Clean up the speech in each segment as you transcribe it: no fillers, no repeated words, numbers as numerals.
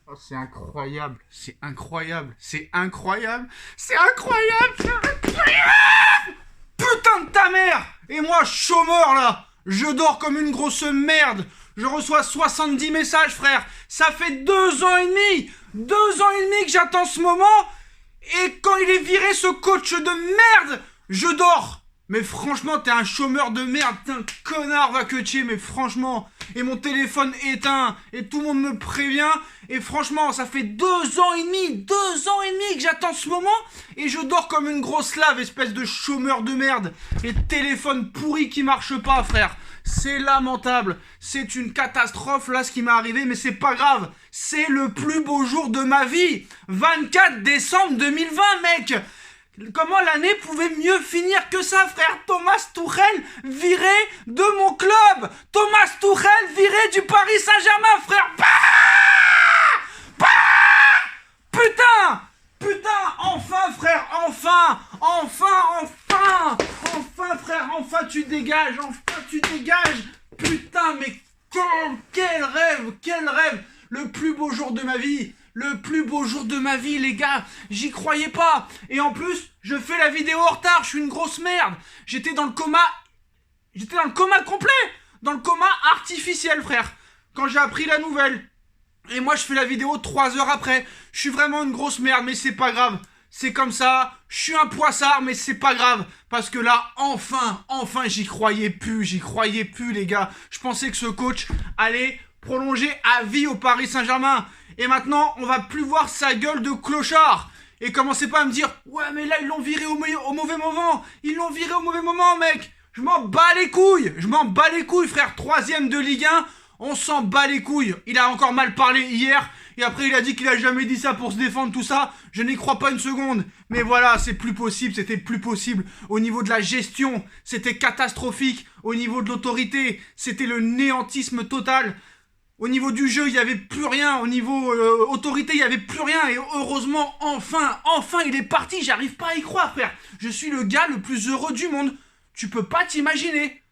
Oh, c'est incroyable, c'est incroyable, c'est incroyable, c'est incroyable, c'est incroyable. Putain de ta mère. Et moi, chômeur là, je dors comme une grosse merde. Je reçois 70 messages, frère. Ça fait 2 ans et demi que j'attends ce moment. Et quand il est viré, ce coach de merde, je dors. Mais franchement, t'es un chômeur de merde, t'es un connard, va que tuer, mais franchement. Et mon téléphone éteint, et tout le monde me prévient. Et franchement, ça fait 2 ans et demi que j'attends ce moment. Et je dors comme une grosse lave, espèce de chômeur de merde. Et téléphone pourri qui marche pas, frère. C'est lamentable. C'est une catastrophe, là, ce qui m'est arrivé, mais c'est pas grave. C'est le plus beau jour de ma vie. 24 décembre 2020, mec. Comment l'année pouvait mieux finir que ça, frère? Thomas Tuchel viré de mon club. Thomas Tuchel viré du Paris Saint-Germain, frère. Bah bah putain. Putain, enfin, frère, enfin, frère, enfin tu dégages, Putain, mais quel rêve, le plus beau jour de ma vie. Les gars, j'y croyais pas. Et en plus, je fais la vidéo en retard, je suis une grosse merde. J'étais dans le coma complet, dans le coma artificiel, frère, quand j'ai appris la nouvelle. Et moi, je fais la vidéo 3 heures après. Je suis vraiment une grosse merde, mais c'est pas grave. C'est comme ça, je suis un poissard, mais c'est pas grave. Parce que là, enfin, j'y croyais plus, les gars. Je pensais que ce coach allait prolonger à vie au Paris Saint-Germain. Et maintenant, on va plus voir sa gueule de clochard. Et commencez pas à me dire, ouais, mais là, ils l'ont viré au mauvais moment. Ils l'ont viré au mauvais moment, mec. Je m'en bats les couilles, frère. 3ème de Ligue 1, on s'en bat les couilles. Il a encore mal parlé hier. Et après, il a dit qu'il a jamais dit ça pour se défendre, tout ça. Je n'y crois pas une seconde. Mais voilà, c'était plus possible. Au niveau de la gestion, c'était catastrophique. Au niveau de l'autorité, c'était le néantisme total. Au niveau du jeu, il n'y avait plus rien. Au niveau autorité, il n'y avait plus rien. Et heureusement, enfin, il est parti. J'arrive pas à y croire, frère. Je suis le gars le plus heureux du monde. Tu peux pas t'imaginer,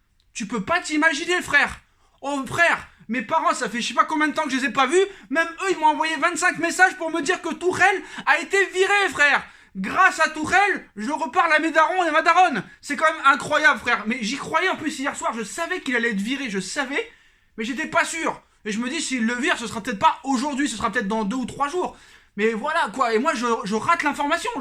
frère. Oh, frère, mes parents, ça fait je sais pas combien de temps que je les ai pas vus. Même eux, ils m'ont envoyé 25 messages pour me dire que Tuchel a été viré, frère. Grâce à Tuchel, je reparle à mes darons et à ma daronne. C'est quand même incroyable, frère. Mais j'y croyais en plus hier soir. Je savais qu'il allait être viré, mais j'étais pas sûr. Et je me dis, s'il le vire, ce sera peut-être pas aujourd'hui, ce sera peut-être dans 2 ou 3 jours. Mais voilà, quoi. Et moi, je rate l'information.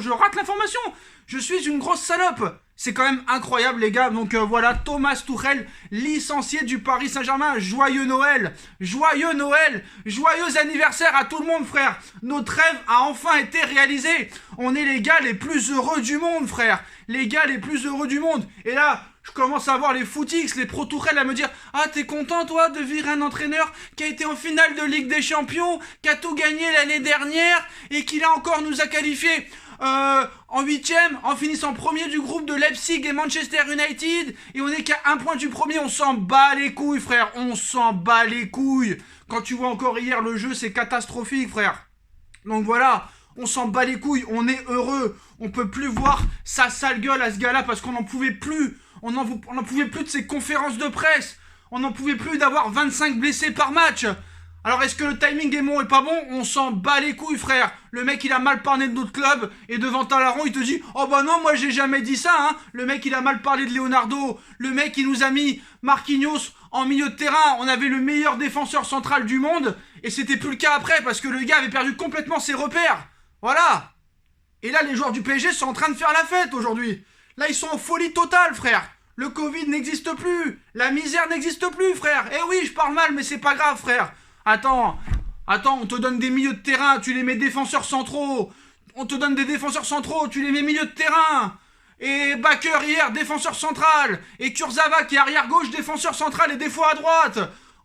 Je suis une grosse salope. C'est quand même incroyable, les gars. Donc voilà, Thomas Tuchel, licencié du Paris Saint-Germain. Joyeux Noël. Joyeux anniversaire à tout le monde, frère. Notre rêve a enfin été réalisé. On est les gars les plus heureux du monde, frère. Et là, je commence à voir les footix, les pro Tuchel à me dire, ah, t'es content, toi, de virer un entraîneur qui a été en finale de Ligue des Champions, qui a tout gagné l'année dernière et qui là encore nous a qualifiés en 8ème, en finissant premier du groupe de Leipzig et Manchester United, et on est qu'à 1 point du premier. On s'en bat les couilles, frère, Quand tu vois encore hier le jeu, c'est catastrophique, frère. Donc voilà, on s'en bat les couilles, on est heureux. On peut plus voir sa sale gueule à ce gars-là parce qu'on n'en pouvait plus. On n'en pouvait plus de ses conférences de presse. On n'en pouvait plus d'avoir 25 blessés par match. Alors est-ce que le timing est bon et pas bon? On s'en bat les couilles, frère. Le mec, il a mal parlé de notre club, et devant Talaron, il te dit, oh bah non, moi j'ai jamais dit ça, hein. Le mec, il a mal parlé de Leonardo. Le mec, il nous a mis Marquinhos en milieu de terrain. On avait le meilleur défenseur central du monde, et c'était plus le cas après parce que le gars avait perdu complètement ses repères. Voilà. Et là, les joueurs du PSG sont en train de faire la fête aujourd'hui. Là, ils sont en folie totale, frère. Le Covid n'existe plus. La misère n'existe plus, frère. Eh oui, je parle mal, mais c'est pas grave, frère. Attends, on te donne des milieux de terrain, tu les mets défenseurs centraux. On te donne des défenseurs centraux, tu les mets milieu de terrain. Et Bakker hier, défenseur central. Et Kurzawa qui est arrière gauche, défenseur central et des fois à droite.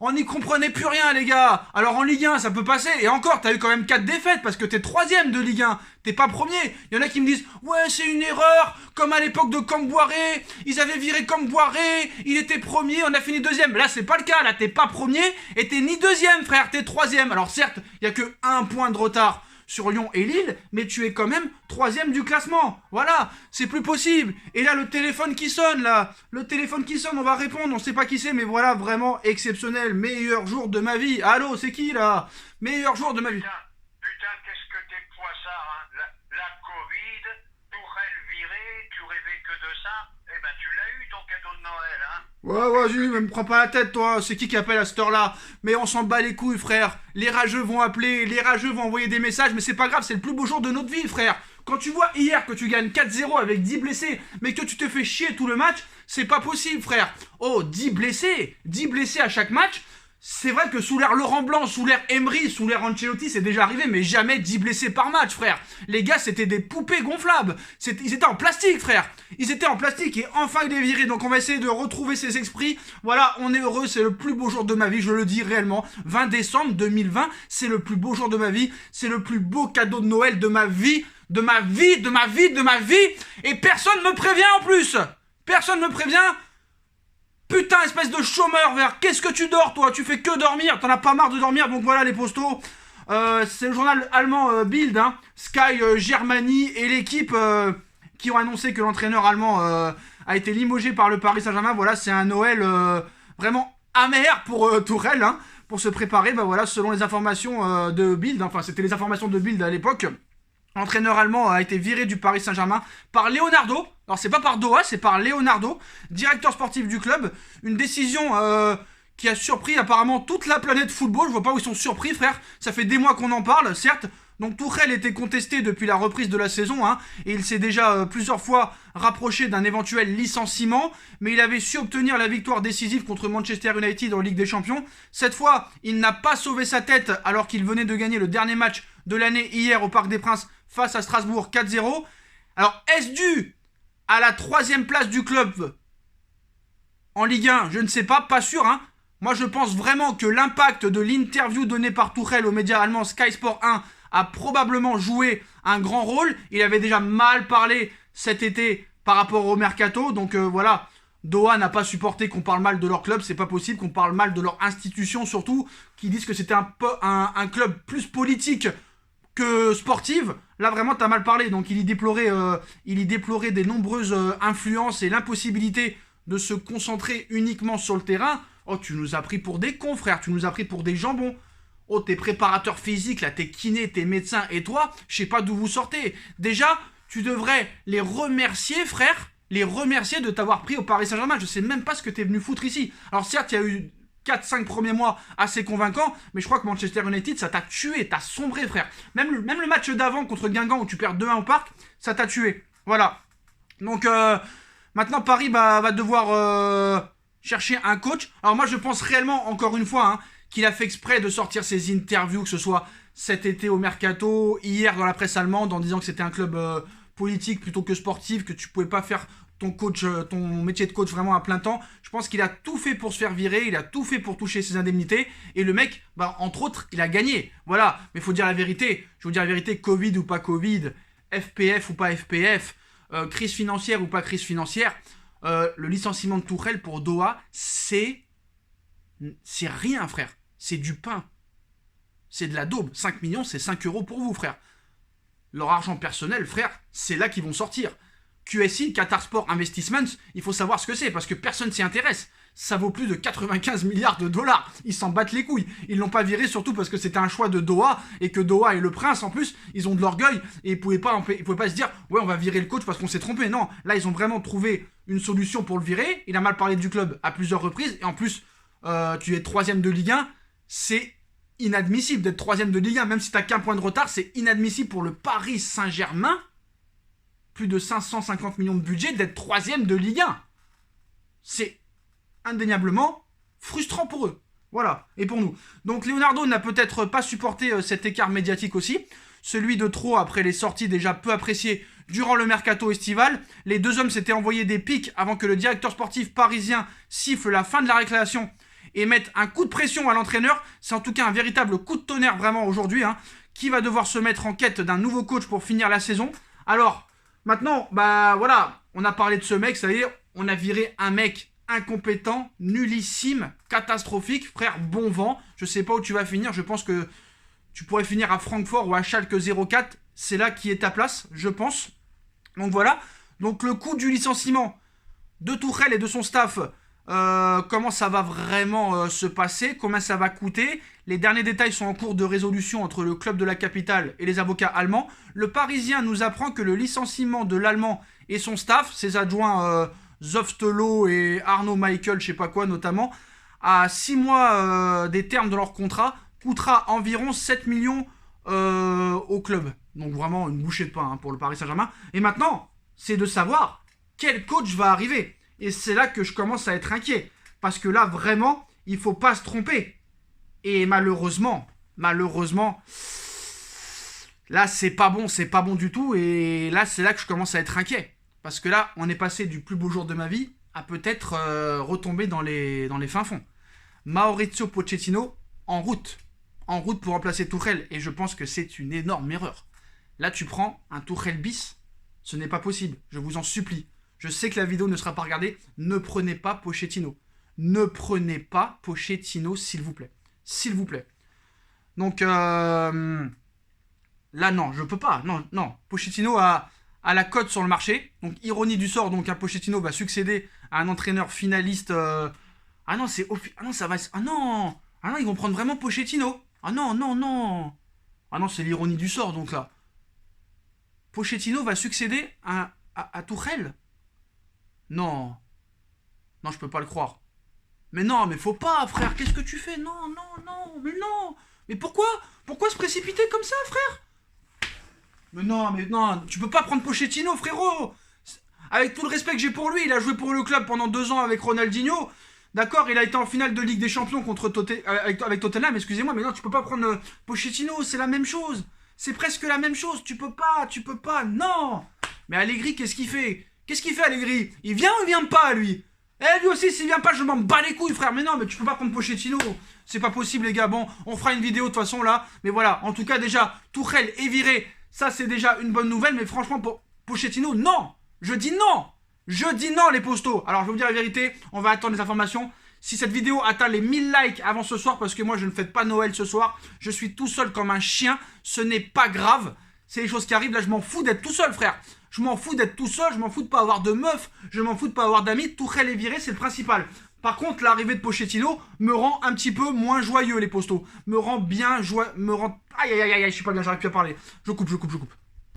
On n'y comprenait plus rien, les gars. Alors en Ligue 1, ça peut passer. Et encore, t'as eu quand même 4 défaites parce que t'es 3ème de Ligue 1. T'es pas premier. Il y en a qui me disent, ouais, c'est une erreur. Comme à l'époque de Camboiré. Ils avaient viré Camboiré. Il était premier, on a fini 2ème. Là, c'est pas le cas. Là, t'es pas premier et t'es ni 2ème, frère. T'es 3ème. Alors certes, il y a que 1 point de retard sur Lyon et Lille, mais tu es quand même 3ème du classement. Voilà, c'est plus possible. Et là, le téléphone qui sonne, on va répondre, on sait pas qui c'est, mais voilà, vraiment exceptionnel. Meilleur jour de ma vie. Allô, c'est qui, là? Meilleur jour de ma vie. de ça, eh ben tu l'as eu ton cadeau de Noël, hein. Ouais, vas-y, mais me prends pas la tête, toi. C'est qui appelle à cette heure-là? Mais on s'en bat les couilles, frère. Les rageux vont appeler, les rageux vont envoyer des messages, mais c'est pas grave, c'est le plus beau jour de notre vie, frère. Quand tu vois hier que tu gagnes 4-0 avec 10 blessés, mais que tu te fais chier tout le match, c'est pas possible, frère. Oh, 10 blessés à chaque match. C'est vrai que sous l'ère Laurent Blanc, sous l'ère Emery, sous l'ère Ancelotti, c'est déjà arrivé, mais jamais 10 blessés par match, frère. Les gars, c'était des poupées gonflables. Ils étaient en plastique, frère. Ils étaient en plastique et enfin il est viré. Donc on va essayer de retrouver ses esprits. Voilà, on est heureux, c'est le plus beau jour de ma vie, je le dis réellement. 20 décembre 2020, c'est le plus beau jour de ma vie. C'est le plus beau cadeau de Noël de ma vie. De ma vie. Et personne me prévient en plus. Personne me prévient. Putain, espèce de chômeur, vert. Qu'est-ce que tu dors, toi? Tu fais que dormir. T'en as pas marre de dormir. Donc voilà, les postos. C'est le journal allemand Bild, hein. Sky Germany et l'équipe qui ont annoncé que l'entraîneur allemand a été limogé par le Paris Saint-Germain. Voilà, c'est un Noël vraiment amer pour Tourelle, hein, pour se préparer. Bah voilà, selon les informations de Bild, enfin c'était les informations de Bild à l'époque. L'entraîneur allemand a été viré du Paris Saint-Germain par Leonardo. Alors c'est pas par Doha, c'est par Leonardo, directeur sportif du club. Une décision qui a surpris apparemment toute la planète football. Je vois pas où ils sont surpris, frère. Ça fait des mois qu'on en parle, certes. Donc Tuchel était contesté depuis la reprise de la saison, hein, et il s'est déjà plusieurs fois rapproché d'un éventuel licenciement, mais il avait su obtenir la victoire décisive contre Manchester United en Ligue des Champions. Cette fois, il n'a pas sauvé sa tête alors qu'il venait de gagner le dernier match de l'année hier au Parc des Princes face à Strasbourg 4-0. Alors, est-ce dû à la 3e place du club en Ligue 1? Je ne sais pas, pas sûr, hein. Moi, je pense vraiment que l'impact de l'interview donnée par Tuchel aux médias allemands Sky Sport 1 a probablement joué un grand rôle. Il avait déjà mal parlé cet été par rapport au mercato. Donc voilà, Doha n'a pas supporté qu'on parle mal de leur club. C'est pas possible qu'on parle mal de leur institution, surtout, qui disent que c'était un club plus politique que sportive. Là vraiment t'as mal parlé. Donc il y déplorait des nombreuses influences et l'impossibilité de se concentrer uniquement sur le terrain. Oh, tu nous as pris pour des cons, frère. Tu nous as pris pour des jambons. Oh, t'es préparateur physique, là, t'es kiné, t'es médecin, et toi, je sais pas d'où vous sortez. Déjà, tu devrais les remercier, frère, les remercier de t'avoir pris au Paris Saint-Germain. Je sais même pas ce que t'es venu foutre ici. Alors certes, il y a eu 4-5 premiers mois assez convaincants, mais je crois que Manchester United, ça t'a tué, t'as sombré, frère. Même le match d'avant contre Guingamp, où tu perds 2-1 au parc, ça t'a tué. Voilà. Donc, maintenant, Paris va devoir chercher un coach. Alors moi, je pense réellement, encore une fois, hein, qu'il a fait exprès de sortir ses interviews, que ce soit cet été au Mercato, hier dans la presse allemande, en disant que c'était un club politique plutôt que sportif, que tu pouvais pas faire ton métier de coach vraiment à plein temps. Je pense qu'il a tout fait pour se faire virer, il a tout fait pour toucher ses indemnités, et le mec, bah, entre autres, il a gagné. Voilà, mais il faut dire la vérité. Je vais vous dire la vérité, Covid ou pas Covid, FPF ou pas FPF, crise financière ou pas crise financière, le licenciement de Tuchel pour Doha, c'est rien, frère. C'est du pain. C'est de la daube. 5 millions, c'est 5 euros pour vous, frère. Leur argent personnel, frère, c'est là qu'ils vont sortir. QSI, Qatar Sport Investments, il faut savoir ce que c'est, parce que personne s'y intéresse. Ça vaut plus de 95 milliards de dollars. Ils s'en battent les couilles. Ils l'ont pas viré, surtout parce que c'était un choix de Doha, et que Doha est le prince, en plus, ils ont de l'orgueil, et ils pouvaient pas se dire, ouais, on va virer le coach parce qu'on s'est trompé. Non, là, ils ont vraiment trouvé une solution pour le virer. Il a mal parlé du club à plusieurs reprises, et en plus, tu es 3ème de Ligue 1, c'est inadmissible d'être 3ème de Ligue 1, même si t'as qu'un point de retard, c'est inadmissible pour le Paris Saint-Germain, plus de 550 millions de budget, d'être 3ème de Ligue 1. C'est indéniablement frustrant pour eux. Voilà, et pour nous. Donc Leonardo n'a peut-être pas supporté cet écart médiatique aussi, celui de trop après les sorties déjà peu appréciées durant le mercato estival. Les deux hommes s'étaient envoyés des pics avant que le directeur sportif parisien siffle la fin de la récréation et mette un coup de pression à l'entraîneur. C'est en tout cas un véritable coup de tonnerre vraiment aujourd'hui, hein, qui va devoir se mettre en quête d'un nouveau coach pour finir la saison. Alors, maintenant, bah voilà, on a parlé de ce mec, ça y est, on a viré un mec incompétent, nullissime, catastrophique, frère, bon vent. Je sais pas où tu vas finir, je pense que tu pourrais finir à Francfort ou à Schalke 04, c'est là qui est ta place, je pense. Donc voilà, donc le coup du licenciement de Tuchel et de son staff comment ça va vraiment se passer, combien ça va coûter. Les derniers détails sont en cours de résolution entre le club de la capitale et les avocats allemands. Le Parisien nous apprend que le licenciement de l'Allemand et son staff, ses adjoints Zoftelo et Arnaud Michael, je sais pas quoi notamment, à 6 mois des termes de leur contrat, coûtera environ 7 millions au club. Donc vraiment une bouchée de pain hein, pour le Paris Saint-Germain. Et maintenant, c'est de savoir quel coach va arriver. Et c'est là que je commence à être inquiet. Parce que là, vraiment, il faut pas se tromper. Et malheureusement, là, c'est pas bon du tout. Et là, c'est là que je commence à être inquiet. Parce que là, on est passé du plus beau jour de ma vie à peut-être retomber dans les fins fonds. Maurizio Pochettino en route pour remplacer Tuchel. Et je pense que c'est une énorme erreur. Là, tu prends un Tuchel bis. Ce n'est pas possible. Je vous en supplie. Je sais que la vidéo ne sera pas regardée. Ne prenez pas Pochettino. Ne prenez pas Pochettino, s'il vous plaît. S'il vous plaît. Donc, là, non, je peux pas. Non. Pochettino a la cote sur le marché. Donc, ironie du sort, donc, un Pochettino va succéder à un entraîneur finaliste. Ah non, ça va. Ah non, ils vont prendre vraiment Pochettino. Ah non. Ah non, c'est l'ironie du sort, donc là. Pochettino va succéder à Tuchel. Non, je peux pas le croire. Mais non, mais faut pas, frère, qu'est-ce que tu fais? Non, mais non. Mais pourquoi se précipiter comme ça, frère? Mais non, tu peux pas prendre Pochettino, frérot. Avec tout le respect que j'ai pour lui, il a joué pour le club pendant 2 ans avec Ronaldinho. D'accord, il a été en finale de Ligue des Champions contre avec Tottenham, excusez-moi, mais non, tu peux pas prendre Pochettino, c'est la même chose. C'est presque la même chose, tu peux pas, non. Mais Allegri, qu'est-ce qu'il fait Allegri? Il vient ou il vient pas, lui? Lui aussi, s'il vient pas, je m'en bats les couilles, frère. Mais non, mais tu peux pas prendre Pochettino. C'est pas possible, les gars. Bon, on fera une vidéo de toute façon, là. Mais voilà, en tout cas, déjà, Tuchel est viré. Ça, c'est déjà une bonne nouvelle. Mais franchement, pour Pochettino, non. Je dis non, les postos. Alors, je vais vous dire la vérité. On va attendre les informations. Si cette vidéo atteint les 1000 likes avant ce soir, parce que moi, je ne fête pas Noël ce soir. Je suis tout seul comme un chien. Ce n'est pas grave. C'est les choses qui arrivent. Là, je m'en fous d'être tout seul, frère. Je m'en fous d'être tout seul, je m'en fous de pas avoir de meuf, je m'en fous de pas avoir d'amis. Tuchel est viré, c'est le principal. Par contre, l'arrivée de Pochettino me rend un petit peu moins joyeux, les postos. Me rend bien joyeux, Aïe, je suis pas bien, j'arrive plus à parler. Je coupe.